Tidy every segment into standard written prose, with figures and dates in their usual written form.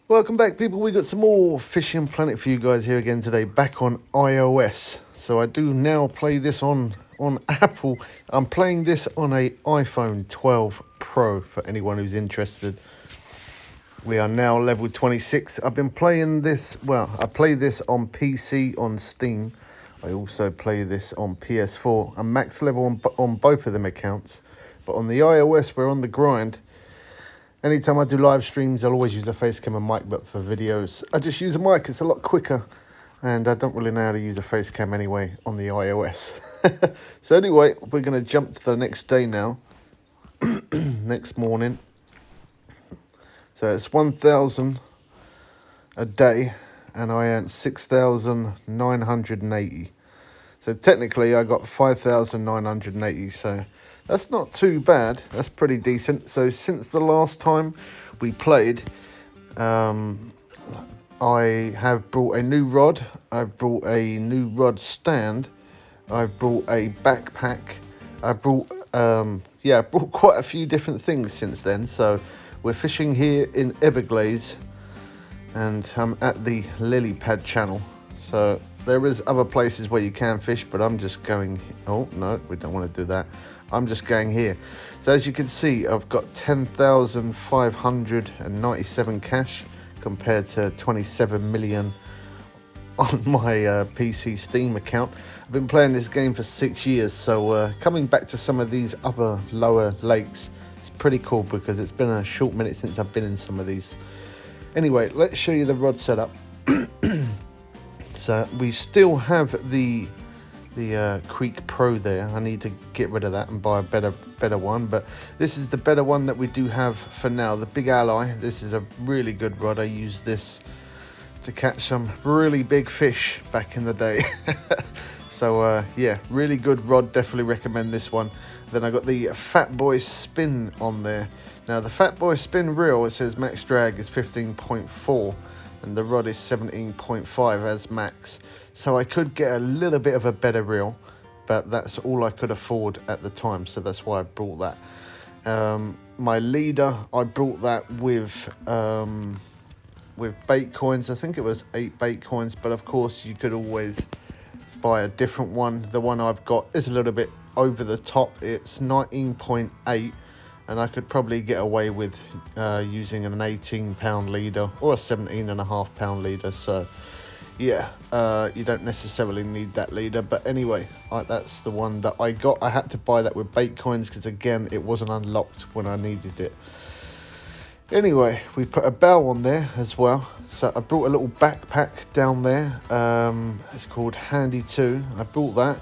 Welcome back, people. We got some more Fishing Planet for you guys here again today, back on iOS. So I do now play this on Apple. I'm playing this on a iPhone 12 Pro for anyone who's interested. We are now level 26. I've been playing this, well, I play this on PC on Steam. I also play this on PS4. I'm max level on both of them accounts. But on the iOS, we're on the grind. Anytime I do live streams, I'll always use a face cam and mic, but for videos, I just use a mic. It's a lot quicker, and I don't really know how to use a face cam anyway on the iOS. So anyway, we're going to jump to the next day now, next morning. So it's 1,000 a day, and I earned 6,980. So technically, I got 5,980, so that's not too bad. That's pretty decent. So since the last time we played, I have brought a new rod. I've brought a new rod stand. I've brought a backpack. I brought, I brought quite a few different things since then. So we're fishing here in Everglades, and I'm at the lily pad channel. So there is other places where you can fish, but I'm just going, oh no, we don't want to do that. I'm just going here. So as you can see, I've got 10,597 cash compared to 27 million on my PC Steam account. I've been playing this game for 6 years, so coming back to some of these other lower lakes, it's pretty cool because it's been a short minute since I've been in some of these. Anyway, let's show you the rod setup. So we still have the Creek Pro there. I need to get rid of that and buy a better one, but this is the better one that we do have for now, the Big Ally. This is a really good rod. I used this to catch some really big fish back in the day. So yeah, really good rod, definitely recommend this one. Then I got the Fat Boy Spin on there. Now the Fat Boy Spin reel, it says max drag is 15.4 and the rod is 17.5 as max. So I could get a little bit of a better reel, but that's all I could afford at the time, so that's why I brought that. My leader, I brought that with bait coins. I think it was 8 bait coins, but of course you could always buy a different one. The one I've got is a little bit over the top. It's 19.8, and I could probably get away with using an 18-pound leader or a 17.5-pound leader. So yeah, you don't necessarily need that leader, but anyway, that's the one that I got. I had to buy that with bait coins because again, it wasn't unlocked when I needed it. Anyway, we put a bow on there as well. So I brought a little backpack down there. It's called Handy 2. I brought that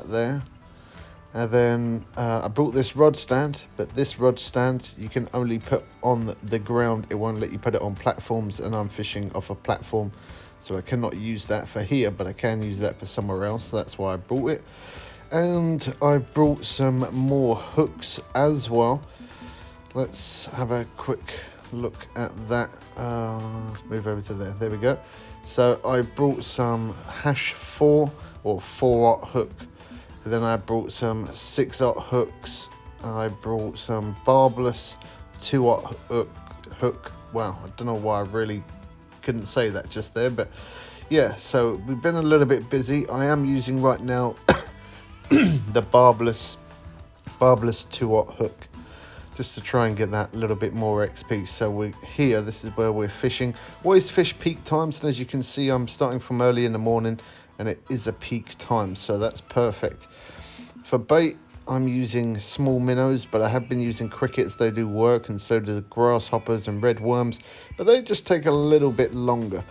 there. And then I brought this rod stand, but this rod stand you can only put on the ground. It won't let you put it on platforms, and I'm fishing off a platform, so I cannot use that for here, but I can use that for somewhere else. That's why I brought it. And I brought some more hooks as well. Let's have a quick look at that. Let's move over to there. There we go. So I brought some hash 4 or 4/0 hook. And then I brought some 6/0 hooks. I brought some barbless 2/0 hook. Wow, I don't know why I really couldn't say that just there, but yeah, so we've been a little bit busy. I am using right now the barbless 2/0 hook just to try and get that little bit more XP. So we're here, this is where we're fishing. Always fish peak times, and as you can see, I'm starting from early in the morning and it is a peak time, so that's perfect. For bait, I'm using small minnows, but I have been using crickets. They do work, and so do grasshoppers and red worms, but they just take a little bit longer.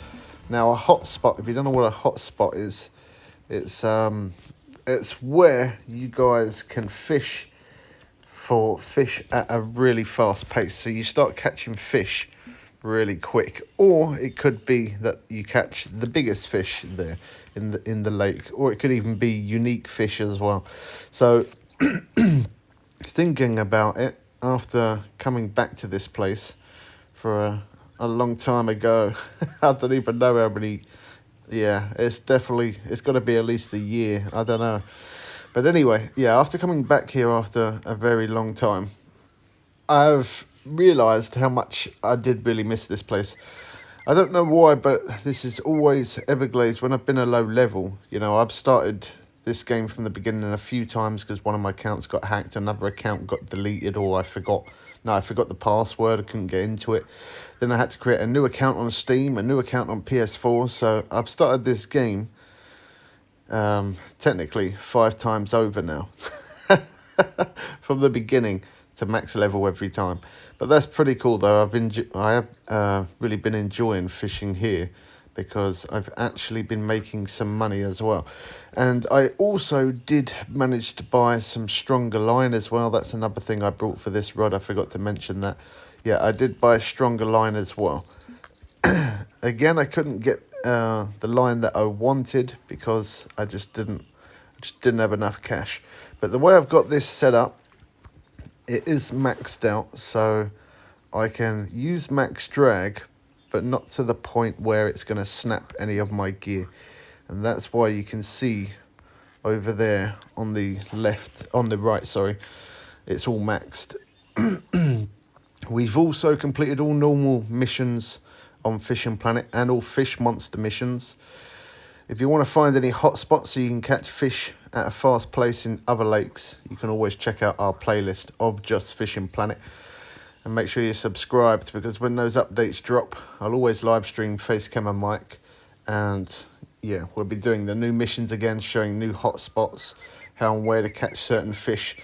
Now a hot spot, if you don't know what a hot spot is, it's where you guys can fish for fish at a really fast pace. So you start catching fish really quick, or it could be that you catch the biggest fish there in the lake, or it could even be unique fish as well. So thinking about it, after coming back to this place for a long time ago, I don't even know how many. Yeah, it's got to be at least a year, I don't know. But anyway, yeah, after coming back here after a very long time, I've realised how much I did really miss this place. I don't know why, but this is always Everglades. When I've been a low level, you know, I've started this game from the beginning a few times because one of my accounts got hacked, another account got deleted, or I forgot the password, I couldn't get into it. Then I had to create a new account on Steam, a new account on PS4, so I've started this game technically 5 times over now. From the beginning to max level every time. But that's pretty cool though. I have really been enjoying fishing here because I've actually been making some money as well. And I also did manage to buy some stronger line as well. That's another thing I brought for this rod. I forgot to mention that. Yeah, I did buy a stronger line as well. Again, I couldn't get the line that I wanted because I just didn't have enough cash. But the way I've got this set up, it is maxed out, so I can use max drag, but not to the point where it's going to snap any of my gear. And that's why you can see over there on the right, sorry, it's all maxed. We've also completed all normal missions on Fishing Planet and all Fish Monster missions. If you want to find any hotspots so you can catch fish at a fast pace in other lakes, you can always check out our playlist of Just Fishing Planet. And make sure you're subscribed, because when those updates drop, I'll always live stream Facecam and mic. And yeah, we'll be doing the new missions again, showing new hotspots, how and where to catch certain fish.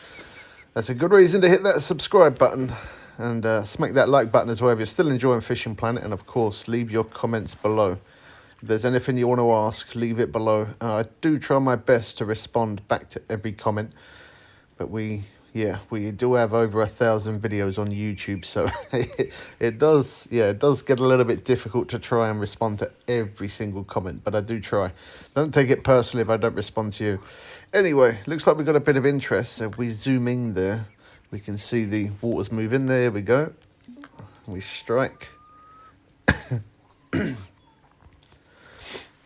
That's a good reason to hit that subscribe button. And smack that like button as well if you're still enjoying Fishing Planet. And of course, leave your comments below. If there's anything you want to ask, leave it below. I do try my best to respond back to every comment. But we do have over 1,000 videos on YouTube, so it does get a little bit difficult to try and respond to every single comment, but I do try. Don't take it personally if I don't respond to you. Anyway, looks like we've got a bit of interest. So if we zoom in there, we can see the waters move in. There we go. We strike.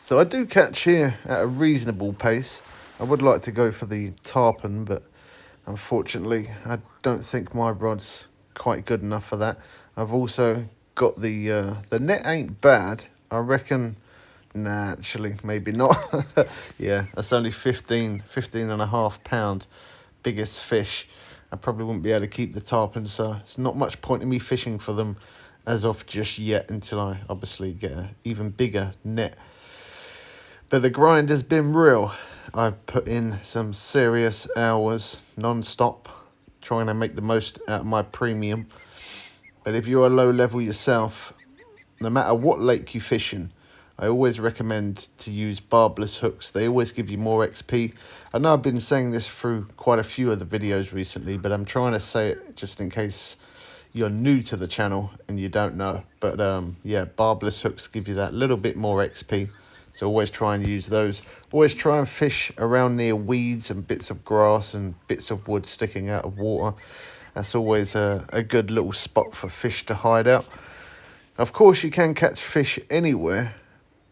So I do catch here at a reasonable pace. I would like to go for the tarpon, but unfortunately, I don't think my rod's quite good enough for that. I've also got the net ain't bad. I reckon, nah, actually, maybe not. Yeah, that's only 15 and a half pound biggest fish. I probably wouldn't be able to keep the tarpon, so it's not much point in me fishing for them as of just yet until I obviously get an even bigger net. But the grind has been real. I've put in some serious hours non-stop trying to make the most out of my premium. But if you're a low level yourself, no matter what lake you fish in, I always recommend to use barbless hooks. They always give you more XP. I know I've been saying this through quite a few of the videos recently, but I'm trying to say it just in case you're new to the channel and you don't know. But yeah, barbless hooks give you that little bit more XP. So always try and use those. Always try and fish around near weeds and bits of grass and bits of wood sticking out of water. That's always a good little spot for fish to hide out. Of course, you can catch fish anywhere,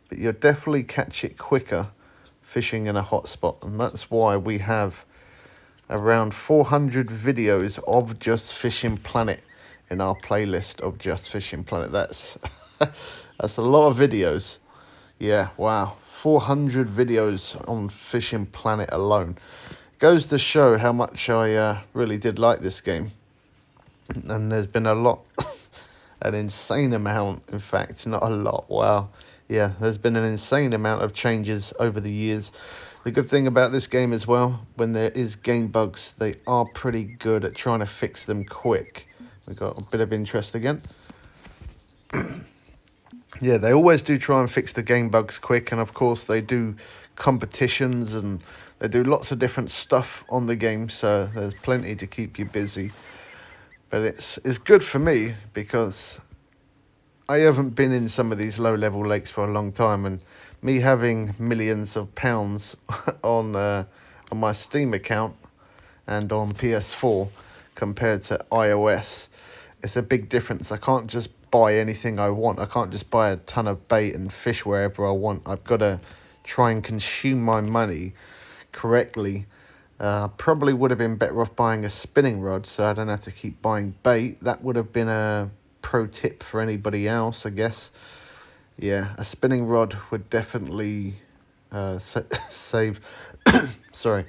but you'll definitely catch it quicker fishing in a hot spot. And that's why we have around 400 videos of Just Fishing Planet in our playlist of Just Fishing Planet. That's a lot of videos. Yeah, wow, 400 videos on Fishing Planet alone. Goes to show how much I really did like this game. And there's been a lot, an insane amount, in fact, not a lot, wow. Yeah, there's been an insane amount of changes over the years. The good thing about this game as well, when there is game bugs, they are pretty good at trying to fix them quick. We got a bit of interest again. Yeah, they always do try and fix the game bugs quick, and of course they do competitions and they do lots of different stuff on the game, so there's plenty to keep you busy. But it's good for me because I haven't been in some of these low-level lakes for a long time, and me having millions of pounds on my Steam account and on PS4 compared to iOS, it's a big difference. I can't just buy anything I want. I can't just buy a ton of bait and fish wherever I want. I've got to try and consume my money correctly. Probably would have been better off buying a spinning rod so I don't have to keep buying bait. That would have been a pro tip for anybody else, I guess. yeah, a spinning rod would definitely save. Sorry,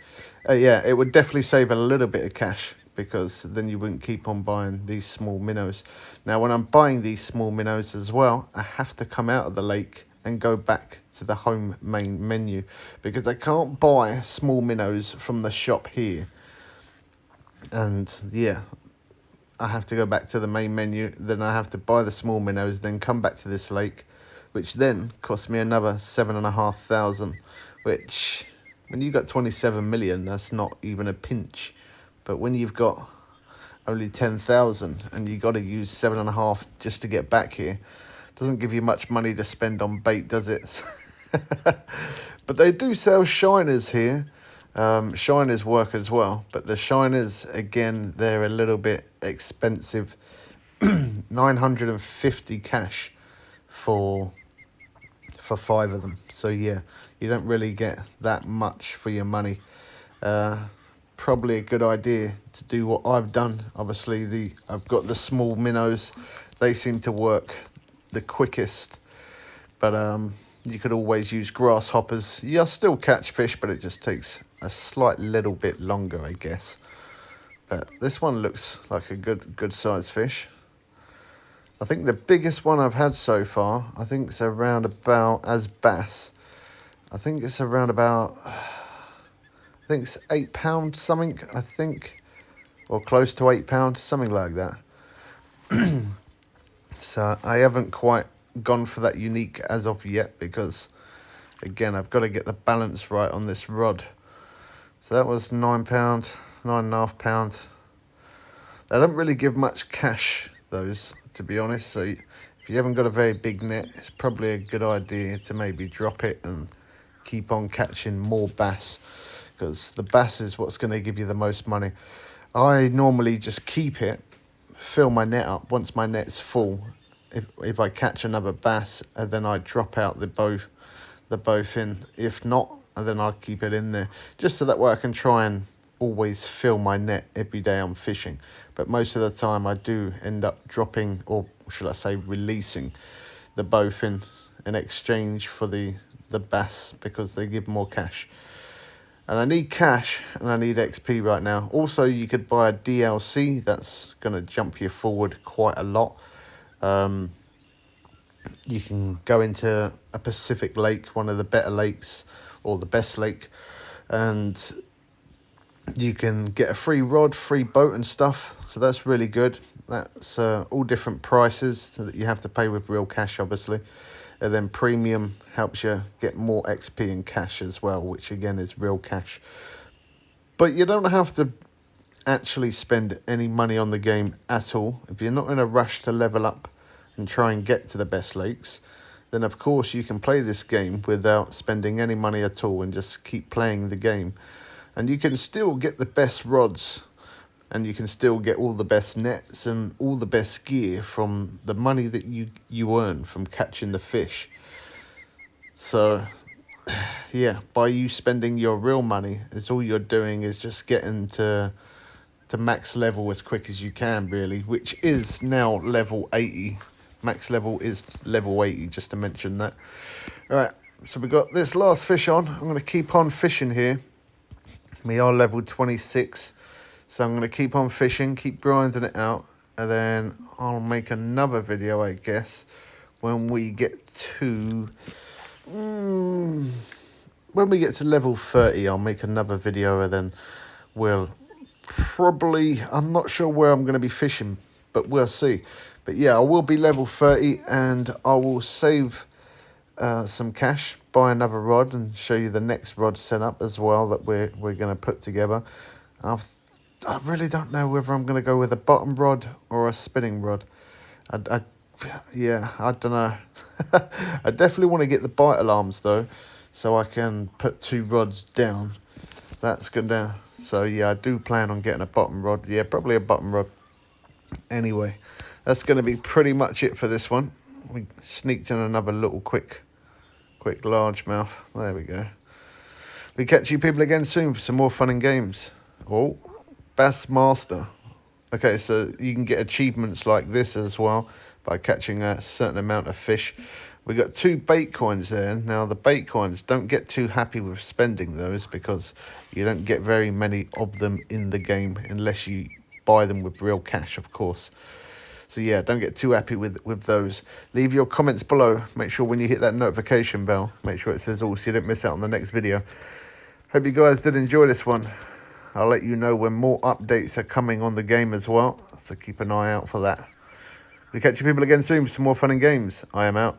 yeah, it would definitely save a little bit of cash, because then you wouldn't keep on buying these small minnows. Now, when I'm buying these small minnows as well, I have to come out of the lake and go back to the home main menu, because I can't buy small minnows from the shop here. And yeah, I have to go back to the main menu, then I have to buy the small minnows, then come back to this lake, which then cost me another 7,500, which, when you got 27 million, that's not even a pinch. But when you've got only 10,000 and you got to use 7.5 just to get back here, doesn't give you much money to spend on bait, does it? But they do sell shiners here. Shiners work as well, but the shiners, again, they're a little bit expensive. 950 cash for 5 of them. So yeah, you don't really get that much for your money. Probably a good idea to do what I've done. Obviously, I've got the small minnows. They seem to work the quickest, but you could always use grasshoppers. You'll still catch fish, but it just takes a slight little bit longer, I guess. But this one looks like a good sized fish. I think the biggest one I've had so far, I think it's around about, as bass, I think it's around about, I think it's £8 something, I think, or close to £8, something like that. So I haven't quite gone for that unique as of yet, because again, I've got to get the balance right on this rod. So that was £9, £9.5. They don't really give much cash, those, to be honest. So if you haven't got a very big net, it's probably a good idea to maybe drop it and keep on catching more bass, because the bass is what's going to give you the most money. I normally just keep it, fill my net up. Once my net's full, if I catch another bass, and then I drop out the both in. If not, and then I'll keep it in there, just so that way I can try and always fill my net every day I'm fishing. But most of the time I do end up dropping, or should I say releasing, the both in exchange for the bass, because they give more cash. And I need cash and I need XP right now. Also, you could buy a DLC. That's going to jump you forward quite a lot. You can go into a Pacific lake, one of the better lakes, or the best lake, and you can get a free rod, free boat and stuff. So that's really good. That's all different prices that you have to pay with real cash, obviously. And then premium helps you get more XP and cash as well, which again is real cash. But you don't have to actually spend any money on the game at all. If you're not in a rush to level up and try and get to the best lakes, then of course you can play this game without spending any money at all and just keep playing the game. And you can still get the best rods, and you can still get all the best nets and all the best gear from the money that you earn from catching the fish. So yeah, by you spending your real money, is all you're doing is just getting to max level as quick as you can, really, which is now level 80. Max level is level 80, just to mention that. All right, so we got this last fish on. I'm going to keep on fishing here. We are level 26. So I'm going to keep on fishing, keep grinding it out, and then I'll make another video, I guess, when we get to level 30. I'll make another video, and then we'll probably, I'm not sure where I'm going to be fishing, but we'll see. But yeah, I will be level 30, and I will save some cash, buy another rod, and show you the next rod setup as well that we're going to put together. I really don't know whether I'm going to go with a bottom rod or a spinning rod. I don't know. I definitely want to get the bite alarms though, so I can put 2 rods down. That's good now. So yeah, I do plan on getting a bottom rod. Yeah, probably a bottom rod. Anyway, that's going to be pretty much it for this one. We sneaked in another little quick largemouth. There we go. We catch you people again soon for some more fun and games. Oh, Bass Master. Okay, so you can get achievements like this as well by catching a certain amount of fish. We got 2 bait coins there. Now the bait coins, don't get too happy with spending those because you don't get very many of them in the game unless you buy them with real cash, of course. So yeah, don't get too happy with those. Leave your comments below. Make sure when you hit that notification bell, make sure it says all so you don't miss out on the next video. Hope you guys did enjoy this one. I'll let you know when more updates are coming on the game as well, so keep an eye out for that. We'll catch you people again soon for some more fun and games. I am out.